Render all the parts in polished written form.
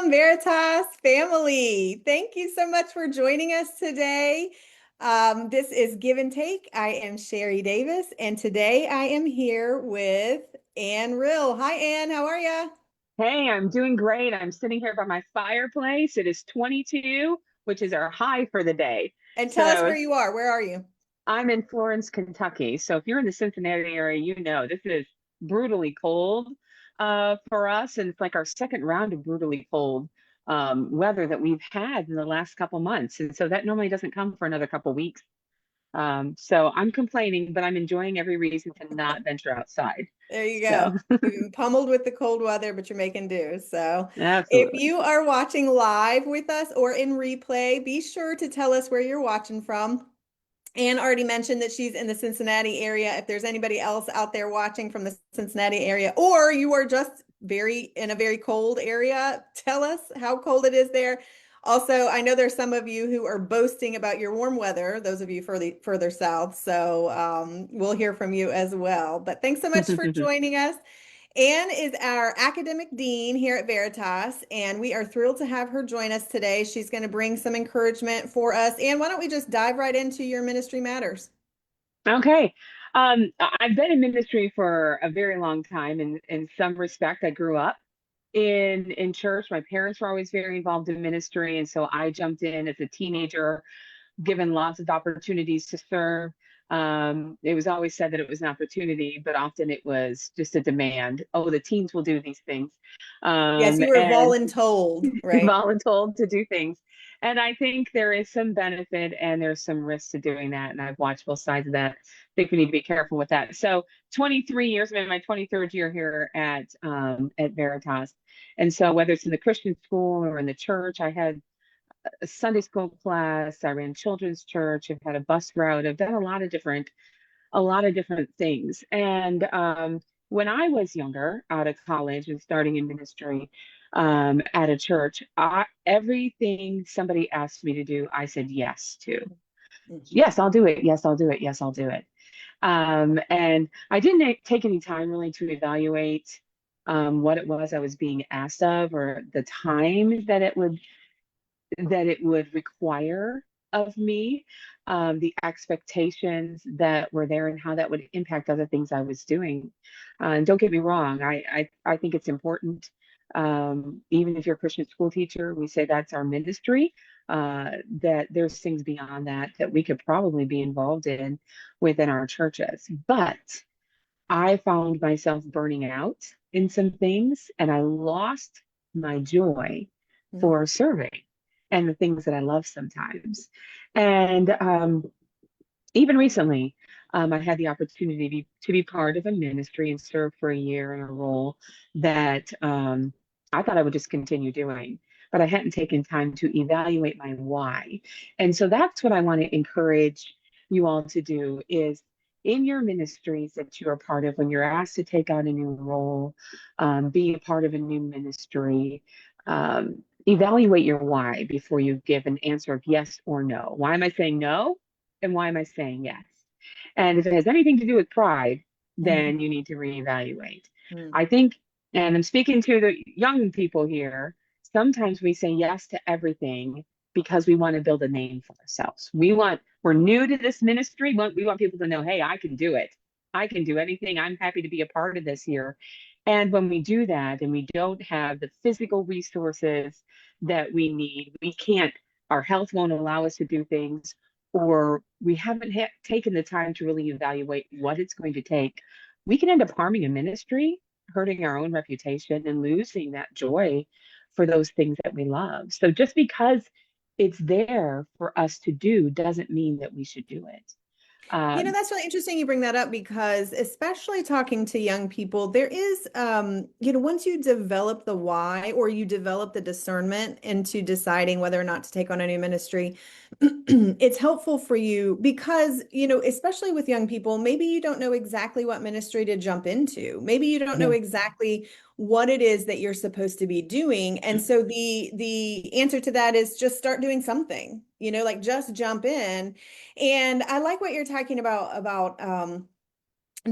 Welcome, Veritas family. Thank you so much for joining us today. This is Give and Take. I am Sherry Davis, and today I am here with Ann Rill. Hi, Ann. How are you? Hey, I'm doing great. I'm sitting here by my fireplace. It is 22, which is our high for the day. And tell us So where you are. Where are you? I'm in Florence, Kentucky. So if you're in the Cincinnati area, this is brutally cold for us. And it's like our second round of brutally cold weather that we've had in the last couple months. And so that normally doesn't come for another couple weeks. So I'm complaining, but I'm enjoying every reason to not venture outside. There you go. So You've been pummeled with the cold weather, but you're making do. So, if absolutely. you are watching live with us or in replay, be sure to tell us where you're watching from. Anne already mentioned that she's in the Cincinnati area. If there's anybody else out there watching from the Cincinnati area, or you are just in a very cold area, tell us how cold it is there. Also, I know there's some of you who are boasting about your warm weather, those of you further south. So we'll hear from you as well. But thanks so much for joining us. Anne is our academic dean here at Veritas, and we are thrilled to have her join us today. She's going to bring some encouragement for us. Anne, why don't we just dive right into your ministry matters? Okay. I've been in ministry for a very long time. In some respect, I grew up in church. My parents were always very involved in ministry, and so I jumped in as a teenager, given lots of opportunities to serve. It was always said that it was an opportunity, but often it was just a demand. Oh, the teens will do these things. Yes, you were And voluntold, right? voluntold to do things. And I think there is some benefit and there's some risk to doing that. And I've watched both sides of that. I think we need to be careful with that. So 23 years, I'm in my 23rd year here at Veritas. And so whether it's in the Christian school or in the church, I had a Sunday school class, I ran children's church, I've had a bus route, I've done a lot of different things. And when I was younger, out of college and starting in ministry at a church, everything somebody asked me to do, I said yes to. Mhm. Yes, I'll do it. Yes, I'll do it. Yes, I'll do it. And I didn't take any time really to evaluate what it was I was being asked of or the time that it would require of me, the expectations that were there and how that would impact other things I was doing. And don't get me wrong, I think it's important. Even if you're a Christian school teacher, we say that's our ministry. That there's things beyond that we could probably be involved in within our churches. But I found myself burning out in some things, and I lost my joy Mhm. for serving and the things that I love sometimes. And even recently, I had the opportunity to be part of a ministry and serve for a year in a role that I thought I would just continue doing, but I hadn't taken time to evaluate my why. And so that's what I want to encourage you all to do is in your ministries that you are part of, when you're asked to take on a new role, be a part of a new ministry, evaluate your why before you give an answer of yes or no. Why am I saying no? And why am I saying yes? And if it has anything to do with pride, Mhm. then you need to reevaluate. Mhm. I think, and I'm speaking to the young people here, sometimes we say yes to everything because we want to build a name for ourselves. We're new to this ministry. We want people to know, hey, I can do it. I can do anything. I'm happy to be a part of this here. And when we do that and we don't have the physical resources that we need, our health won't allow us to do things, or we haven't taken the time to really evaluate what it's going to take, we can end up harming a ministry, hurting our own reputation, and losing that joy for those things that we love. So just because it's there for us to do doesn't mean that we should do it. Um, That's really interesting you bring that up because especially talking to young people, there is, once you develop the why or you develop the discernment into deciding whether or not to take on a new ministry, it's helpful for you because, especially with young people, maybe you don't know exactly what ministry to jump into. Maybe you don't know yeah. exactly what it is that you're supposed to be doing. And so the answer to that is just start doing something, like just jump in. And I like what you're talking about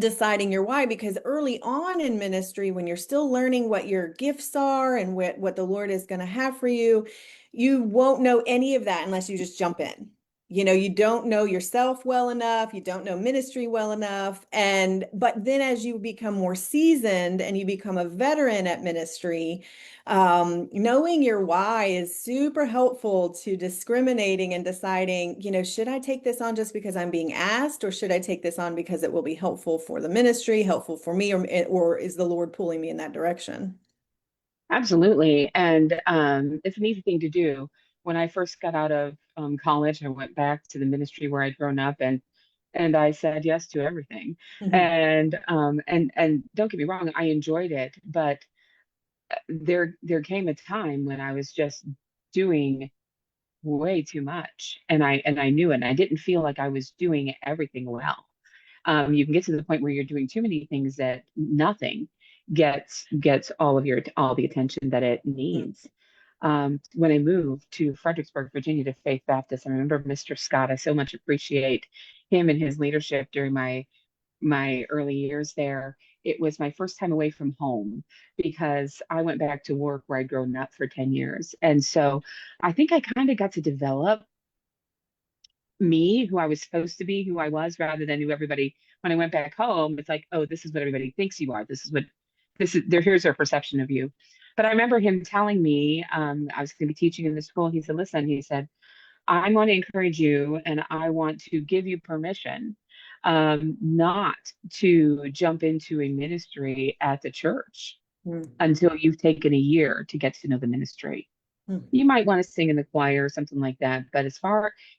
deciding your why, because early on in ministry, when you're still learning what your gifts are and what the Lord is going to have for you, you won't know any of that unless you just jump in. You don't know yourself well enough, you don't know ministry well enough. But then as you become more seasoned and you become a veteran at ministry, knowing your why is super helpful to discriminating and deciding, should I take this on just because I'm being asked, or should I take this on because it will be helpful for the ministry, helpful for me, or is the Lord pulling me in that direction? Absolutely. And it's an easy thing to do. When I first got out of college, I went back to the ministry where I'd grown up, and I said yes to everything. Mhm. And don't get me wrong, I enjoyed it, but there came a time when I was just doing way too much, and I knew it. And I didn't feel like I was doing everything well. You can get to the point where you're doing too many things that nothing gets all the attention that it needs. When I moved to Fredericksburg, Virginia, to Faith Baptist, I remember Mr. Scott. I so much appreciate him and his leadership during my early years there. It was my first time away from home because I went back to work where I'd grown up for 10 years. And so I think I kind of got to develop me, who I was supposed to be, who I was, rather than who everybody, when I went back home, it's like, oh, this is what everybody thinks you are. Here's their perception of you. But I remember him telling me, I was going to be teaching in the school. He said, listen, he said, I want to encourage you and I want to give you permission not to jump into a ministry at the church Mhm. until you've taken a year to get to know the ministry. Mhm. You might want to sing in the choir or something like that. But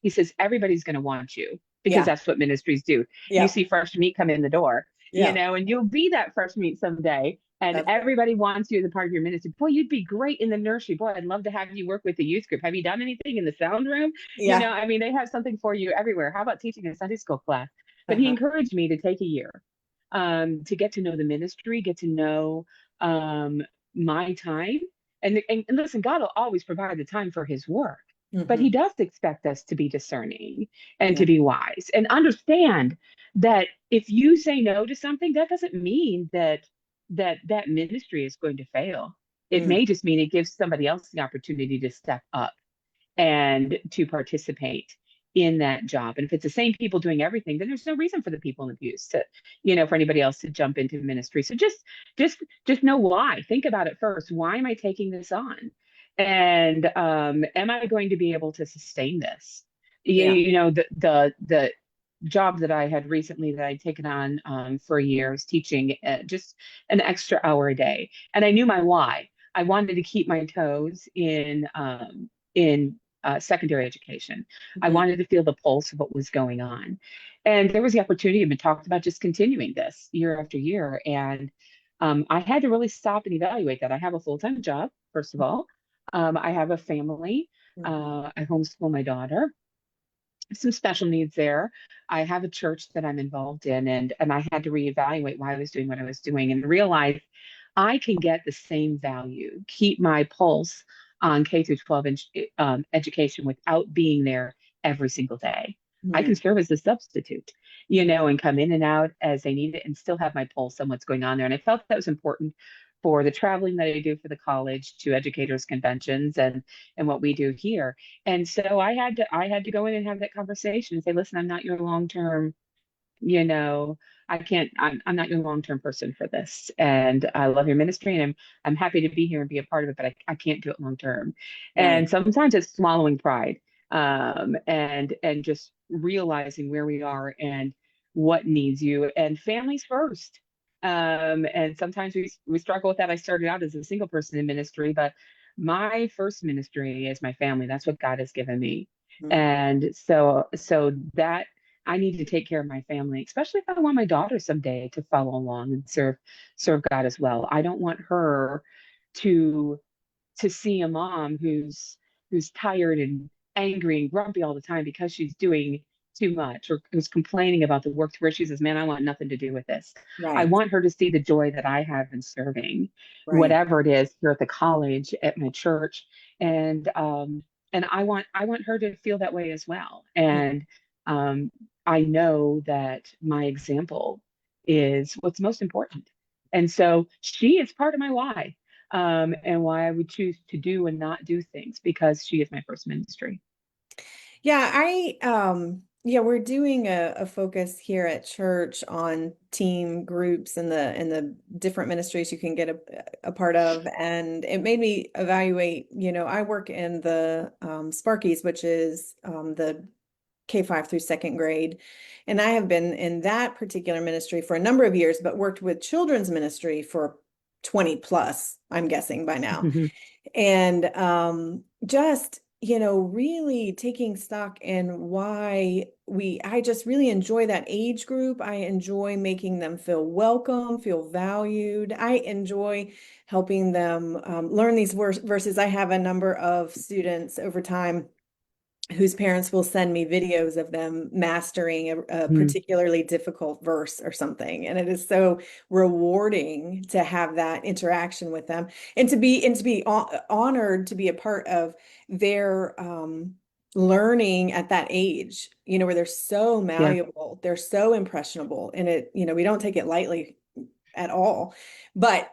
he says, everybody's going to want you because Yeah. that's what ministries do. You Yeah. see fresh meat come in the door, Yeah. and you'll be that fresh meat someday. And That's right. everybody wants you as a part of your ministry. Boy, you'd be great in the nursery. Boy, I'd love to have you work with the youth group. Have you done anything in the sound room? Yeah. I mean, they have something for you everywhere. How about teaching a Sunday school class? But he Uh-huh. encouraged me to take a year to get to know the ministry, get to know um, my time. And listen, God will always provide the time for his work, but he Hmm. does expect us to be discerning and Yeah. to be wise and understand that if you say no to something, that doesn't mean that ministry is going to fail. It Mm. may just mean it gives somebody else the opportunity to step up and to participate in that job. And if it's the same people doing everything, then there's no reason for the people in the pews for anybody else to jump into ministry. So just just know why. Think about it first. Why am I taking this on? And am I going to be able to sustain this? Yeah. The job that I had recently that I'd taken on for a year was teaching just an extra hour a day. And I knew my why. I wanted to keep my toes in secondary education. I Mhm. wanted to feel the pulse of what was going on. And there was the opportunity to be talked about just continuing this year after year. And I had to really stop and evaluate that. I have a full-time job, first of all. I have a family. Mhm. I homeschool my daughter, some special needs there. I have a church that I'm involved in, and I had to reevaluate why I was doing what I was doing and realize I can get the same value, keep my pulse on K through 12 education without being there every single day. I can Mhm. serve as a substitute, and come in and out as they need it and still have my pulse on what's going on there. And I felt that was important for the traveling that I do for the college to educators conventions and what we do here. And so I had to go in and have that conversation and say, listen, I'm not your long term, you know, I can't, I'm not your long term person for this. And I love your ministry and I'm happy to be here and be a part of it, but I can't do it long term. Right. And sometimes it's swallowing pride, and just realizing where we are and what needs you and families first. And sometimes we struggle with that. I started out as a single person in ministry, but my first ministry is my family. That's what God has given me. Mhm. And so that I need to take care of my family, especially if I want my daughter someday to follow along and serve God as well. I don't want her to to see a mom who's tired and angry and grumpy all the time because she's doing too much or who's complaining about the work to where she says, man, I want nothing to do with this. I Right. want her to see the joy that I have in serving, Right. whatever it is here at the college, at my church. And I want her to feel that way as well. Mhm. And I know that my example is what's most important. And so she is part of my why, and why I would choose to do and not do things, because she is my first ministry. Yeah, yeah, we're doing a focus here at church on team groups and the different ministries you can get a part of. And it made me evaluate, I work in the Sparkies, which is the K-5 through second grade. And I have been in that particular ministry for a number of years, but worked with children's ministry for 20 plus, I'm guessing by now. And just, really taking stock in why I just really enjoy that age group. I enjoy making them feel welcome, feel valued. I enjoy helping them learn these verses. I have a number of students over time whose parents will send me videos of them mastering a particularly difficult verse or something. And it is so rewarding to have that interaction with them and to be honored to be a part of their learning at that age, where they're so Yeah. malleable, they're so impressionable, and we don't take it lightly at all. But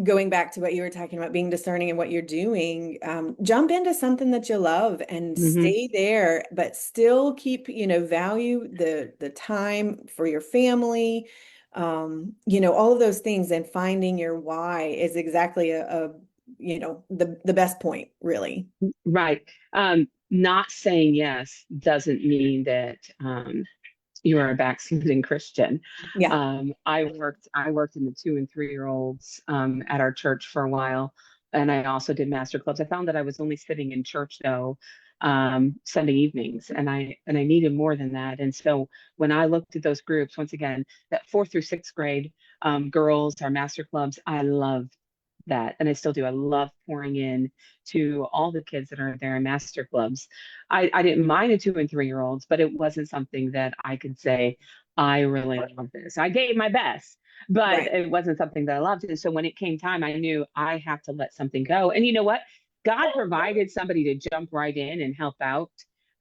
going back to what you were talking about, being discerning in what you're doing, jump into something that you love and Hmm. stay there, but still keep, value the time for your family, all of those things, and finding your why is exactly the best point, really. Right. Not saying yes doesn't mean that you are a backsliding Christian. Yeah. I worked in the 2 and 3 year olds at our church for a while, and I also did master clubs. I found that I was only sitting in church though Sunday evenings, and I needed more than that. And so when I looked at those groups, once again, that 4th through 6th grade girls, our master clubs, I loved that, and I still do. I love pouring in to all the kids that are there in master clubs. I didn't mind the 2 and 3 year olds, but it wasn't something that I could say, I really love this. I gave my best, but Right. it wasn't something that I loved. And so when it came time, I knew I have to let something go. And you know what? God provided somebody to jump right in and help out,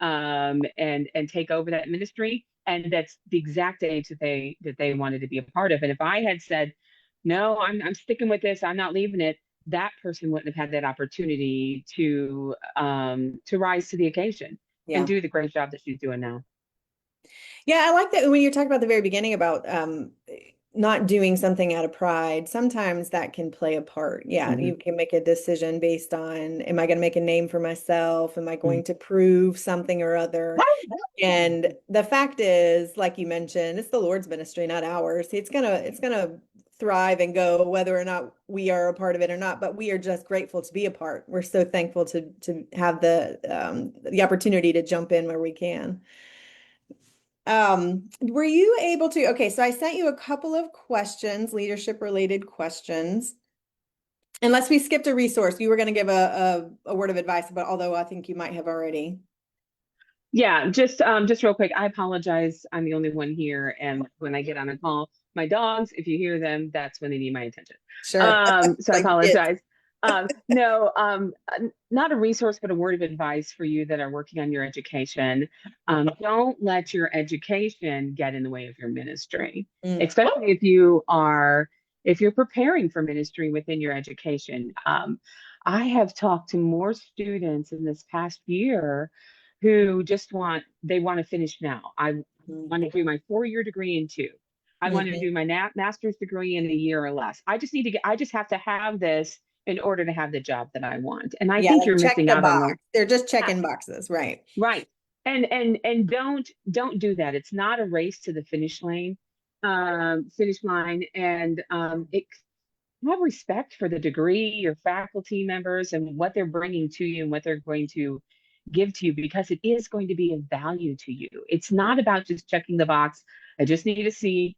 and take over that ministry. And that's the exact age that they wanted to be a part of. And if I had said, no, I'm sticking with this, I'm not leaving it, that person wouldn't have had that opportunity to rise to the occasion and Yeah. do the great job that she's doing now. Yeah, I like that when you talk about the very beginning about not doing something out of pride. Sometimes that can play a part. Yeah, Hmm. you can make a decision based on, am I going to make a name for myself? Am I going to prove something or other? And the fact is, like you mentioned, it's the Lord's ministry, not ours. It's gonna thrive and go whether or not we are a part of it or not. But we are just grateful to be a part. We're so thankful to have the opportunity to jump in where we can. Were you able to, okay, so I sent you a couple of questions, leadership related questions. Unless we skipped a resource, you were going to give a word of advice, but although I think you might have already. Yeah, just real quick, I apologize. I'm the only one here, and when I get on a call, my dogs, if you hear them, that's when they need my attention. Sure. So I Like kids. apologize. No, not a resource, but a word of advice for you that are working on your education. Don't let your education get in the way of your ministry, Mm, especially if you're preparing for ministry within your education. I have talked to more students in this past year who just want to finish now. I mm, want to do my 4 year degree in two. I want to mhm. do my master's degree in a year or less. I just have to have this in order to have the job that I want. And I Yeah, think like you're check missing the out on box. the They're just yeah, checking boxes, right? right. And don't do that. It's not a race to the finish line. And have respect for the degree, your faculty members, and what they're bringing to you and what they're going to give to you, because it is going to be of value to you. It's not about just checking the box. I just need a C,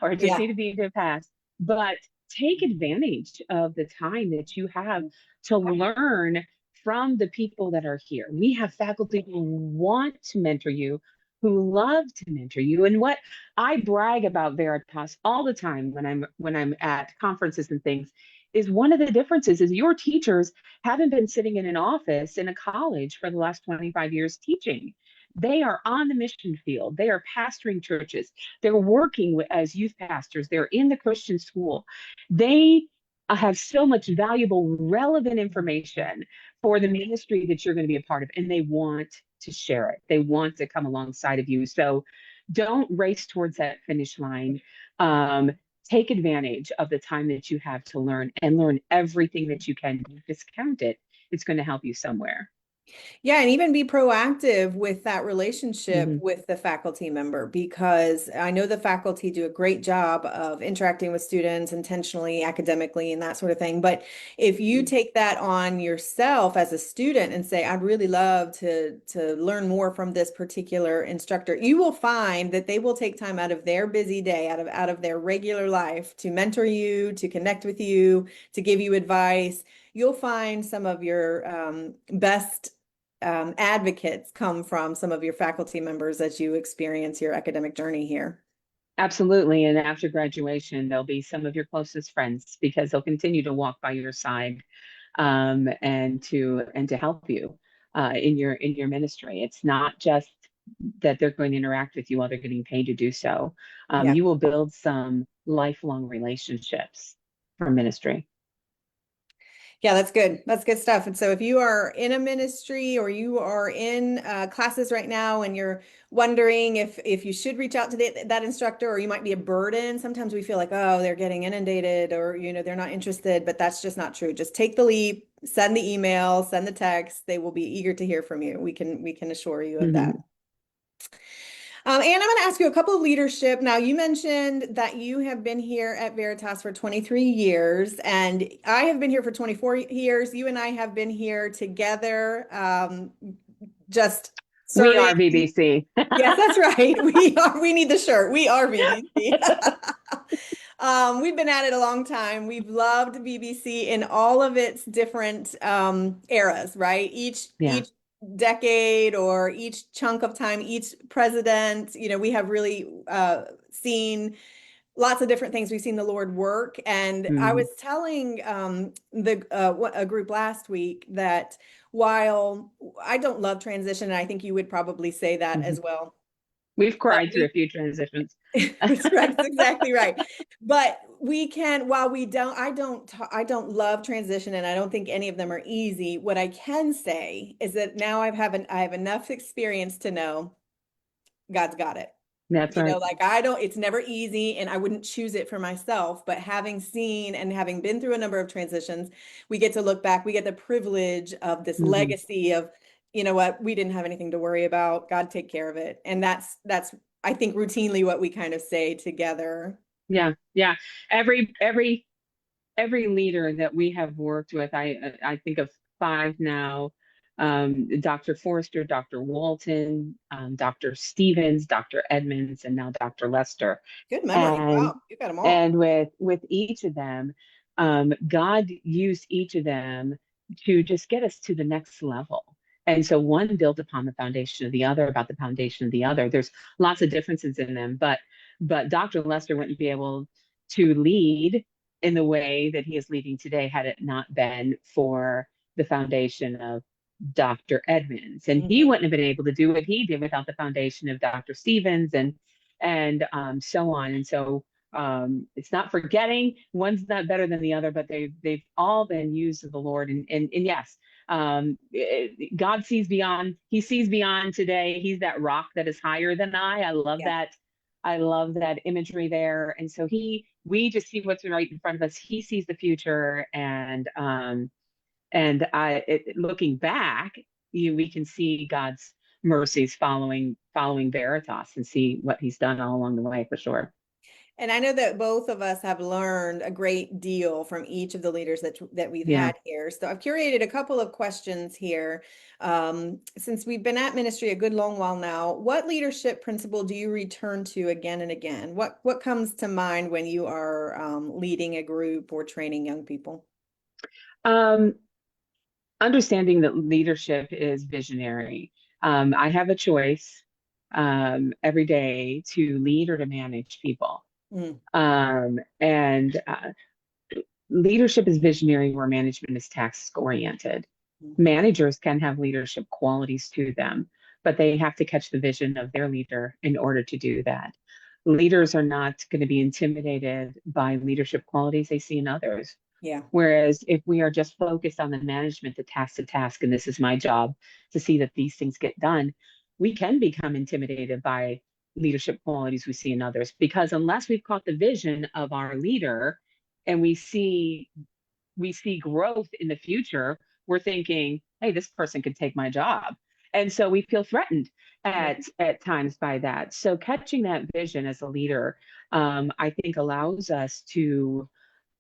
or I just Yeah, need to be to pass. But take advantage of the time that you have to learn from the people that are here. We have faculty who want to mentor you, who love to mentor you. And what I brag about Veritas all the time when I'm at conferences and things is one of the differences is your teachers haven't been sitting in an office in a college for the last 25 years teaching. They are on the mission field. They are pastoring churches. They're working as youth pastors. They're in the Christian school. They have so much valuable, relevant information for the ministry that you're going to be a part of, and they want to share it. They want to come alongside of you. So don't race towards that finish line. Um, Take advantage of the time that you have to learn and learn everything that you can. Discount it. It's going to help you somewhere. Yeah, and even be proactive with that relationship Hmm. with the faculty member, because I know the faculty do a great job of interacting with students intentionally, academically, and that sort of thing. But if you take that on yourself as a student and say, I'd really love to learn more from this particular instructor, you will find that they will take time out of their busy day, out of their regular life to mentor you, to connect with you, to give you advice. You'll find some of your best advocates come from some of your faculty members as you experience your academic journey here. Absolutely. And after graduation, they'll be some of your closest friends because they'll continue to walk by your side, and to help you in your ministry. It's not just that they're going to interact with you while they're getting paid to do so. Yeah. You will build some lifelong relationships from ministry. Yeah, that's good. That's good stuff. And so if you are in a ministry or you are in classes right now and you're wondering if you should reach out to that instructor, or you might be a burden, sometimes we feel like, oh, they're getting inundated, or they're not interested, but that's just not true. Just take the leap, send the email, send the text. They will be eager to hear from you. We can assure you of that. Mhm. And I'm going to ask you a couple of leadership. Now, you mentioned that you have been here at Veritas for 23 years, and I have been here for 24 years. You and I have been here together, just We serving. are BBC. Yes, that's right. We are. We need the shirt. We are BBC. We've been at it a long time. We've loved BBC in all of its different eras, right? Each Yeah. each decade or each chunk of time, each president, we have really seen lots of different things. We've seen the Lord work. And I was Mhm. telling a group last week that while I don't love transition, and I think you would probably say that Mhm. as well. We've But cried through a few transitions. that's right. That's exactly right. But we can, while we don't, I don't love transition, and I don't think any of them are easy. What I can say is that now I have enough experience to know God's got it. That's right. Like I don't, it's never easy, and I wouldn't choose it for myself. But having seen and having been through a number of transitions, we get to look back. We get the privilege of this Hmm. legacy of, you know what, we didn't have anything to worry about. God take care of it. And that's I think routinely what we kind of say together. Yeah. Yeah. Every leader that we have worked with, I think of five now. Dr. Forrester, Dr. Walton, Dr. Stevens, Dr. Edmonds, and now Dr. Lester. Good memory. And Wow, you got them all. and with each of them, God used each of them to just get us to the next level. And so one built upon the foundation of the other, about the foundation of the other. There's lots of differences in them, but Dr. Lester wouldn't be able to lead in the way that he is leading today had it not been for the foundation of Dr. Edmonds. And he Mhm. wouldn't have been able to do what he did without the foundation of Dr. Stevens and so on. And so it's not forgetting one's not better than the other, but they've all been used of the Lord. And yes, God sees beyond. He sees beyond today. He's that rock that is higher than I. I love Yeah. that. I love that imagery there. And so we just see what's right in front of us. He sees the future, looking back, we can see God's mercies following Veritas and see what He's done all along the way for sure. And I know that both of us have learned a great deal from each of the leaders that we've Yeah. had here. So I've curated a couple of questions here. Since we've been at ministry a good long while now, what leadership principle do you return to again and again? What comes to mind when you are leading a group or training young people? Um, Understanding that leadership is visionary. I have a choice every day to lead or to manage people. Mm, And Leadership is visionary where management is task oriented. mm, Managers can have leadership qualities to them, but they have to catch the vision of their leader in order to do that. Leaders are not going to be intimidated by leadership qualities they see in others. Yeah. Whereas if we are just focused on the management, the task to task, and this is my job to see that these things get done, we can become intimidated by leadership qualities we see in others. Because unless we've caught the vision of our leader and we see growth in the future, we're thinking, hey, this person could take my job. And so we feel threatened Yeah. at times by that. So catching that vision as a leader, I think allows us to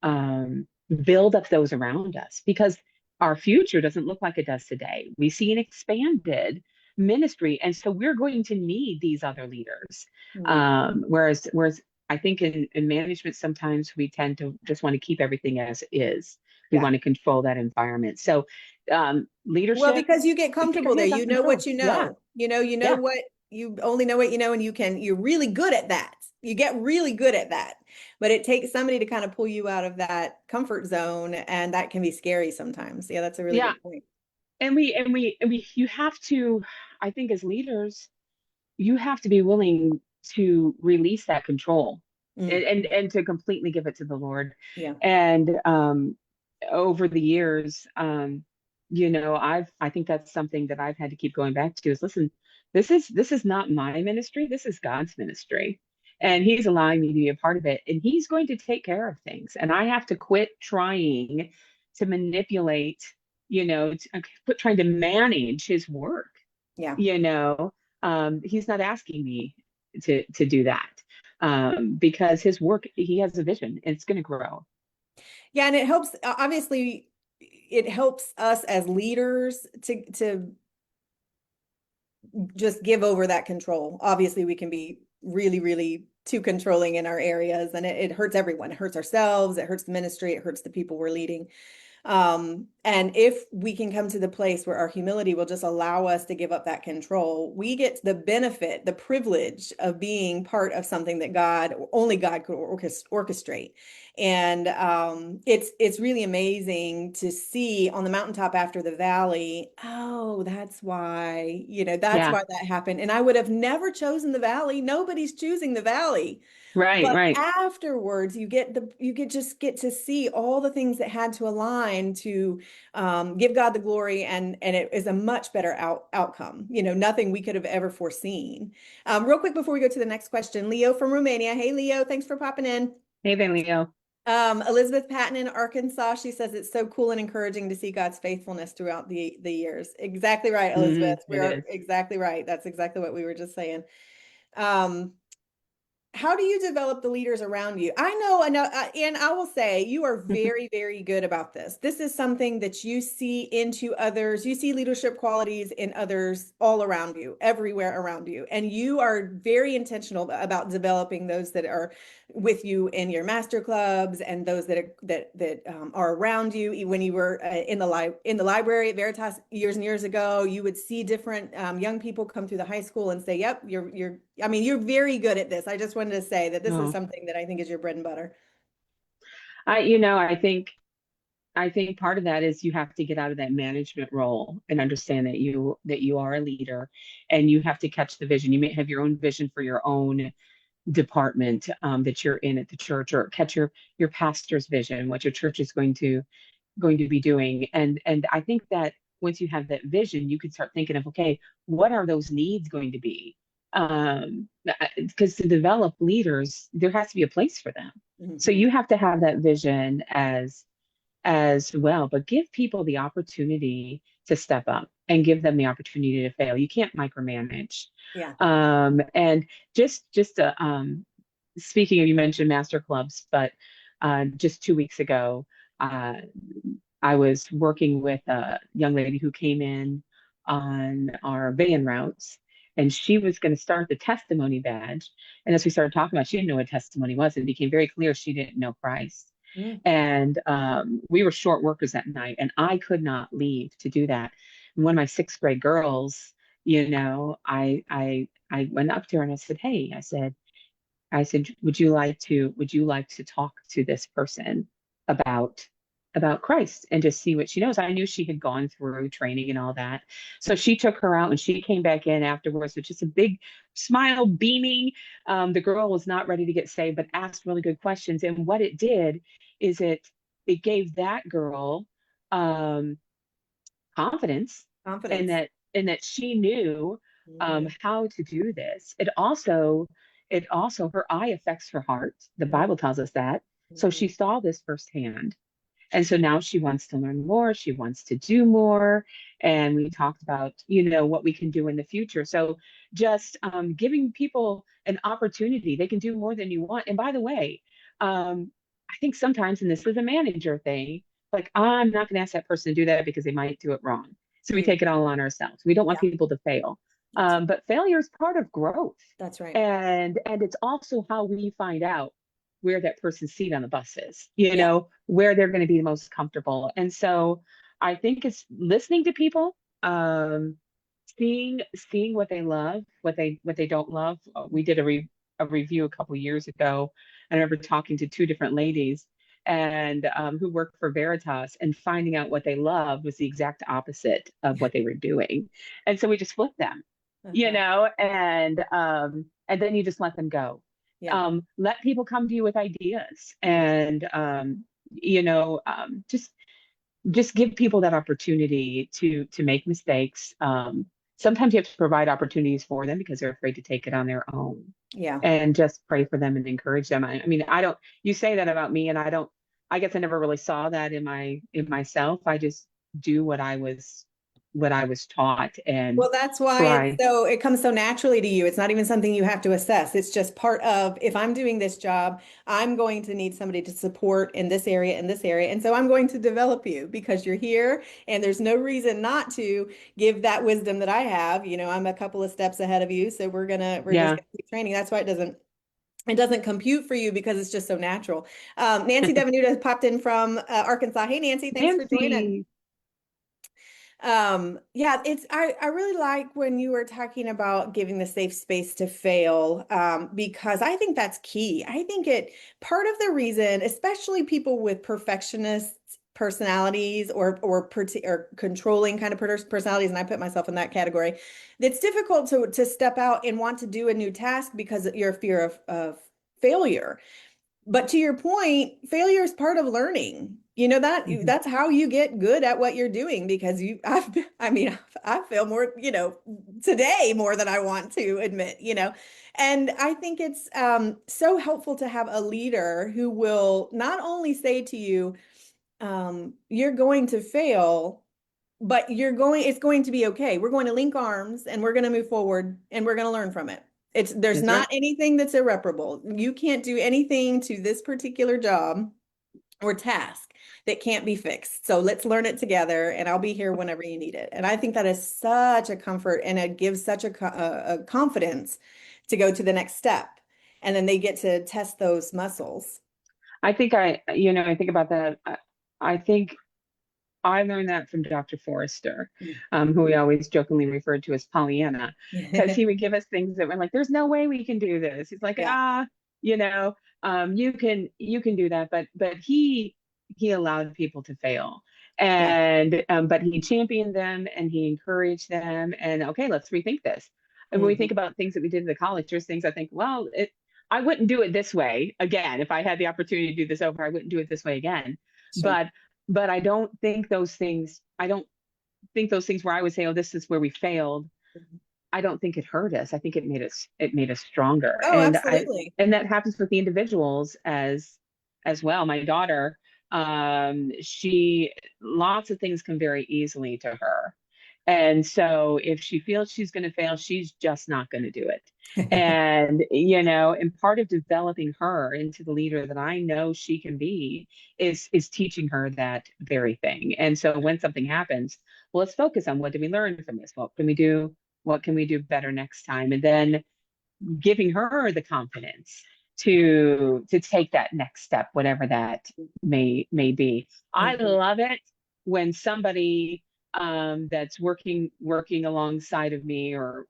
um, build up those around us because our future doesn't look like it does today. We see an expanded ministry, and so we're going to need these other leaders. Mm. Whereas I think in management sometimes we tend to just want to keep everything as is. We Yeah. want to control that environment. So Well, leadership, because you get we take our comfortable there, hands off you know what control. you Yeah, know. You know yeah, what you only know what you know, and you're really good at that. You get really good at that. But it takes somebody to kind of pull you out of that comfort zone, and that can be scary sometimes. Yeah, that's a really yeah. good point. And we you have to, I think as leaders, you have to be willing to release that control Mm, and to completely give it to the Lord. yeah. And over the years, I think that's something that I've had to keep going back to is listen, this is not my ministry, this is God's ministry. And he's allowing me to be a part of it. And he's going to take care of things. And I have to quit trying to manipulate, quit trying to manage his work Yeah. you know he's not asking me to do that because his work, he has a vision and it's going to grow. Yeah, and it helps obviously it helps us as leaders to just give over that control. Obviously, we can be really, really too controlling in our areas, and it hurts everyone. It hurts ourselves, it hurts the ministry, it hurts the people we're leading. And if we can come to the place where our humility will just allow us to give up that control, we get the benefit, the privilege of being part of something that only God could orchestrate. And it's really amazing to see on the mountaintop after the valley. Oh, that's why, that's Yeah, why that happened. And I would have never chosen the valley. Nobody's choosing the valley. right, But right. afterwards, you get to see all the things that had to align to give God the glory, and it is a much better outcome. Nothing we could have ever foreseen. Real quick before we go to the next question, Leo from Romania. Hey, Leo, thanks for popping in. Hey there, Leo. Elizabeth Patton in Arkansas. She says it's so cool and encouraging to see God's faithfulness throughout the years. Exactly right, Elizabeth. We It are is. exactly right. That's exactly what we were just saying. Um, how do you develop the leaders around you? I know, and I will say you are very, very good about this. This is something that you see into others. You see leadership qualities in others all around you, everywhere around you. And you are very intentional about developing those that are with you in your master clubs and those that are around you. When you were in the library at Veritas years and years ago, you would see different young people come through the high school and say, "Yep, you're." I mean, you're very good at this. I just wanted to say that this is No, something that I think is your bread and butter. I think part of that is you have to get out of that management role and understand that you are a leader and you have to catch the vision. You may have your own vision for your own department that you're in at the church, or catch your pastor's vision, what your church is going to be doing. And I think that once you have that vision, you can start thinking of, okay, what are those needs going to be? Because to develop leaders, there has to be a place for them. So Mhm. you have to have that vision as well, but give people the opportunity to step up and give them the opportunity to fail. You can't micromanage. Yeah. And just speaking of, you mentioned master clubs, but just 2 weeks ago, uh, I was working with a young lady who came in on our van routes, and she was going to start the testimony badge. And as we started talking about, she didn't know what testimony was. It became very clear she didn't know Christ. Mm. And we were short workers that night, and I could not leave to do that. And one of my sixth grade girls, I went up to her and I said, "Hey," I said, would you like to talk to this person about about Christ and just see what she knows. I knew she had gone through training and all that. So she took her out and she came back in afterwards with just a big smile, beaming. The girl was not ready to get saved, but asked really good questions. And what it did is it gave that girl um, confidence in Confidence. that she knew Mhm. how to do this. It also her eye affects her heart. The Bible tells us that. So Mhm. she saw this firsthand. And so now she wants to learn more, she wants to do more. And we talked about, what we can do in the future. So just giving people an opportunity, they can do more than you want. And by the way, I think sometimes, and this is a manager thing, like I'm not going to ask that person to do that because they might do it wrong. So we Mm, take it all on ourselves. We don't want yeah, people to fail. that's But failure is part of growth. that's right. And it's also how we find out where that person's seat on the bus is, Yeah. where they're going to be the most comfortable. And so I think it's listening to people, um, seeing what they love, what they don't love. We did a review a couple years ago. I remember talking to two different ladies and who worked for Veritas, and finding out what they loved was the exact opposite of what they were doing. And so we just flipped them, Uh-huh. and then you just let them go. Yeah. Let people come to you with ideas, and just give people that opportunity to make mistakes. Sometimes you have to provide opportunities for them because they're afraid to take it on their own, Yeah. and just pray for them and encourage them. I mean, I don't. You say that about me, and I don't. I guess I never really saw that in myself. I just do what I was taught and Well, that's why try. it comes so naturally to you. It's not even something you have to assess. It's just part of, if I'm doing this job, I'm going to need somebody to support in this area, in this area. And so I'm going to develop you because you're here and there's no reason not to give that wisdom that I have. I'm a couple of steps ahead of you. So we're just Yeah, gonna keep training. That's why it doesn't compute for you because it's just so natural. Nancy Devenuta popped in from Arkansas. Hey, Nancy, thanks for joining. Nancy. Yeah, I really like when you were talking about giving the safe space to fail, because I think that's key. I think part of the reason, especially people with perfectionist personalities or controlling kind of personalities, and I put myself in that category, it's difficult to step out and want to do a new task because of your fear of failure. But to your point, failure is part of learning. Mhm. That's how you get good at what you're doing because I mean, I fail more, today more than I want to admit. And I think it's so helpful to have a leader who will not only say to you, you're going to fail, but it's going to be okay. We're going to link arms and we're going to move forward and we're going to learn from it. There's That's right. not anything that's irreparable. You can't do anything to this particular job or task that can't be fixed. So let's learn it together and I'll be here whenever you need it. And I think that is such a comfort and it gives such a confidence to go to the next step. And then they get to test those muscles. I think about that. I think I learned that from Dr. Forrester, who we always jokingly referred to as Pollyanna, because he would give us things that were like, "There's no way we can do this." He's like, Yeah. you know, you can do that, but he allowed people to fail, Yeah. and but he championed them and he encouraged them, and okay, let's rethink this. And when we Mhm. think about things that we did in the college, there's things I think, well, I wouldn't do it this way again. If I had the opportunity to do this over, I wouldn't do it this way again. Sure. But I don't think those things where I would say, oh, this is where we failed. I don't think it hurt us. I think it made us stronger. Oh, absolutely. And that happens with the individuals as well. My daughter, she lots of things come very easily to her. And so if she feels she's going to fail, she's just not going to do it. And part of developing her into the leader that I know she can be is teaching her that very thing. And so when something happens, well, let's focus on what did we learn from this? What can we do better next time? And then giving her the confidence to take that next step, whatever that may be. I Mhm. love it when somebody that's working alongside of me, or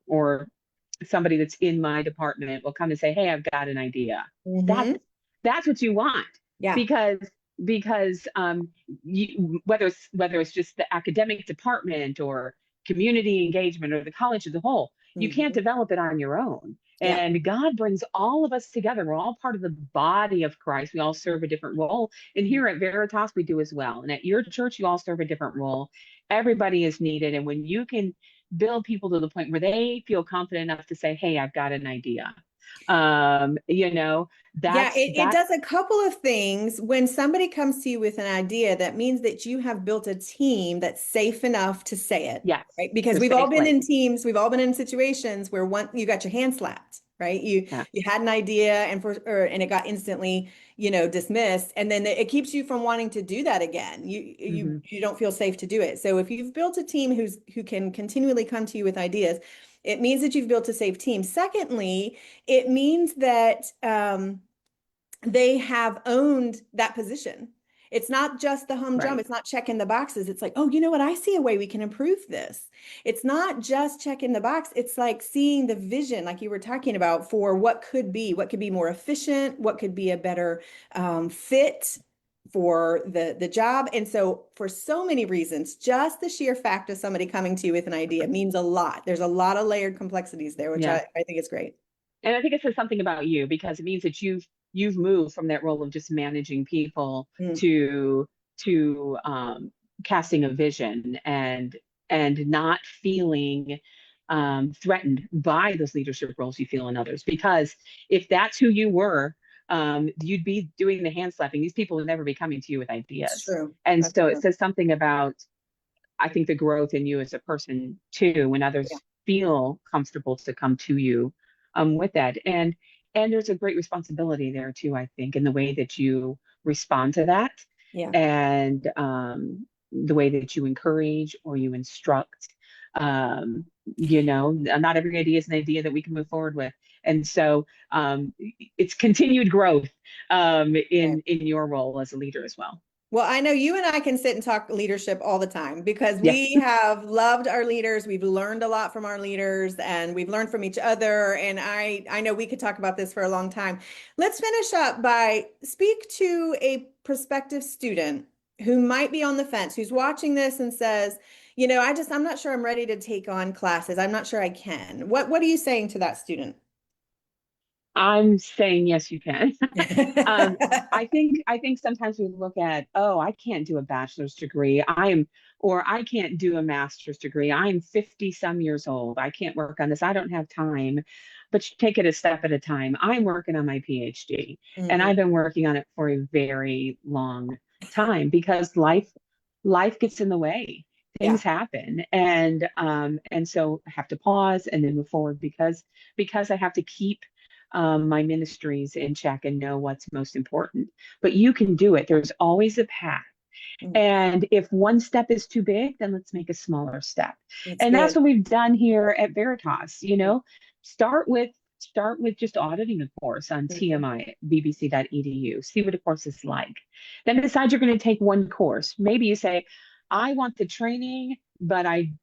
somebody that's in my department will come and say, "Hey, I've got an idea." That's Mhm. that's what you want, Yeah. because because whether it's just the academic department or community engagement or the college as a whole, you can't Mhm. develop it on your own. Yeah. And God brings all of us together. We're all part of the body of Christ. We all serve a different role. And here at Veritas, we do as well. And at your church, you all serve a different role. Everybody is needed. And when you can build people to the point where they feel confident enough to say, hey, I've got an idea. You know, Yeah, that's it that. does a couple of things. When somebody comes to you with an idea, that means that you have built a team that's safe enough to say it, Yes, right? it's Because a we've all safe been in place. teams, we've all been in situations where one you got your hand slapped, right? You Yeah. you had an idea and it got instantly, dismissed, and then it keeps you from wanting to do that again. You you Hmm. you don't feel safe to do it. So if you've built a team who can continually come to you with ideas, it means that you've built a safe team. Secondly, it means that they have owned that position. It's not just the humdrum. Right. It's not checking the boxes. It's like, oh, you know what? I see a way we can improve this. It's not just checking the box. It's like seeing the vision, like you were talking about, for what could be more efficient, what could be a better fit for the job. And so for so many reasons, just the sheer fact of somebody coming to you with an idea means a lot. There's a lot of layered complexities there, which Yeah. I think is great. And I think it says something about you because it means that you've moved from that role of just managing people Mm, to casting a vision and not feeling threatened by those leadership roles you feel in others. Because if that's who you were, you'd be doing the hand slapping. These people would never be coming to you with that's ideas. true. And That's so it true. says something about, I think, the growth in you as a person too, when Yeah. others feel comfortable to come to you with that. And there's a great responsibility there too, I think, in the way that you respond to that Yeah. and the way that you encourage or you instruct. Not every idea is an idea that we can move forward with. And so it's continued growth Right. in your role as a leader as well. Well, I know you and I can sit and talk leadership all the time because Yes. we have loved our leaders. We've learned a lot from our leaders and we've learned from each other. And I know we could talk about this for a long time. Let's finish up by speak to a prospective student who might be on the fence, who's watching this and says, I'm not sure I'm ready to take on classes. I'm not sure I can. What are you saying to that student? I'm saying yes, you can. Um, I think sometimes we look at, oh, I can't do a bachelor's degree. Or I can't do a master's degree. I'm 50 some years old. I can't work on this. I don't have time. But you take it a step at a time. I'm working on my PhD, and Mhm. I've been working on it for a very long time because life gets in the way. Yeah. Things happen, and so I have to pause and then move forward because I have to keep my ministries in check and know what's most important. But you can do it. There's always a path. Mm. And if one step is too big, then let's make a smaller step. That's And that's good. what we've done here at Veritas. Start with start with just auditing a course on Mhm. TMI, bbc.edu. See what a course is like. Then decide you're going to take one course. Maybe you say, I want the training, but I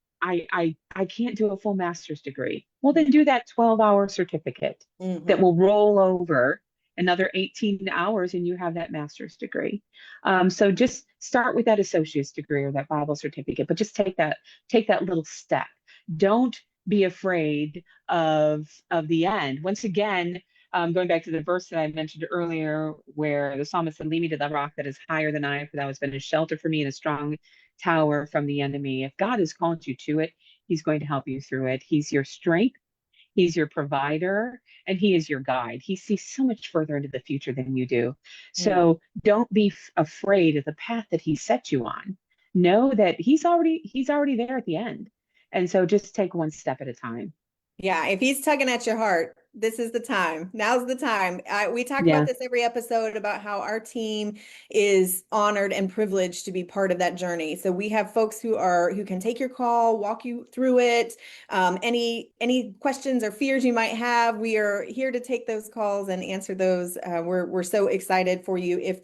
can't do a full master's degree. Well, then do that 12-hour certificate that Mhm. will roll over another 18 hours and you have that master's degree. So just start with that associate's degree or that Bible certificate, but just take that little step. Don't be afraid of the end. Once again, going back to the verse that I mentioned earlier, where the psalmist said, "Lead me to the rock that is higher than I, for thou hast been a shelter for me and a strong tower from the enemy." If God has called you to it, He's going to help you through it. He's your strength. He's your provider and he is your guide. He sees so much further into the future than you do. Mm. So don't be afraid of the path that he set you on. Know that he's already there at the end. And so just take one step at a time. Yeah, if he's tugging at your heart, this is the time. Now's the time. We talk about Yeah. this every episode about how our team is honored and privileged to be part of that journey. So we have folks who can take your call, walk you through it. Any questions or fears you might have, we are here to take those calls and answer those. We're so excited for you. If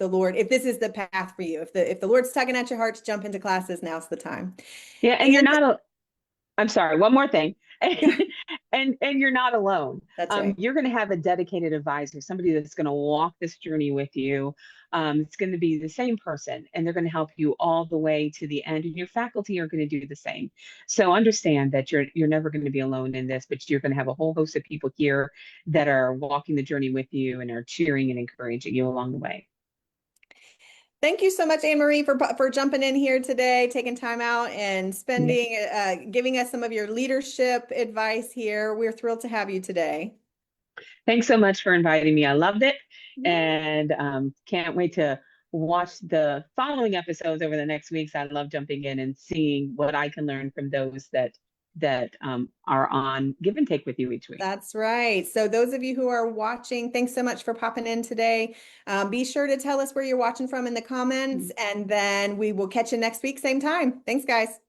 this is the path for you, if the Lord's tugging at your heart to jump into classes, now's the time. Yeah. And you're And not a, I'm sorry, one more thing. And you're not alone. That's right. You're going to have a dedicated advisor, somebody that's going to walk this journey with you. It's going to be the same person, and they're going to help you all the way to the end. And your faculty are going to do the same. So understand that you're never going to be alone in this, but you're going to have a whole host of people here that are walking the journey with you and are cheering and encouraging you along the way. Thank you so much, Anne Marie, for jumping in here today, taking time out and Yeah. giving us some of your leadership advice here. We're thrilled to have you today. Thanks so much for inviting me. I loved it, Yeah. and can't wait to watch the following episodes over the next weeks. I love jumping in and seeing what I can learn from those that are on Give and Take with you each week. That's right. So those of you who are watching, thanks so much for popping in today. Be sure to tell us where you're watching from in the comments, and then we will catch you next week, same time. Thanks, guys.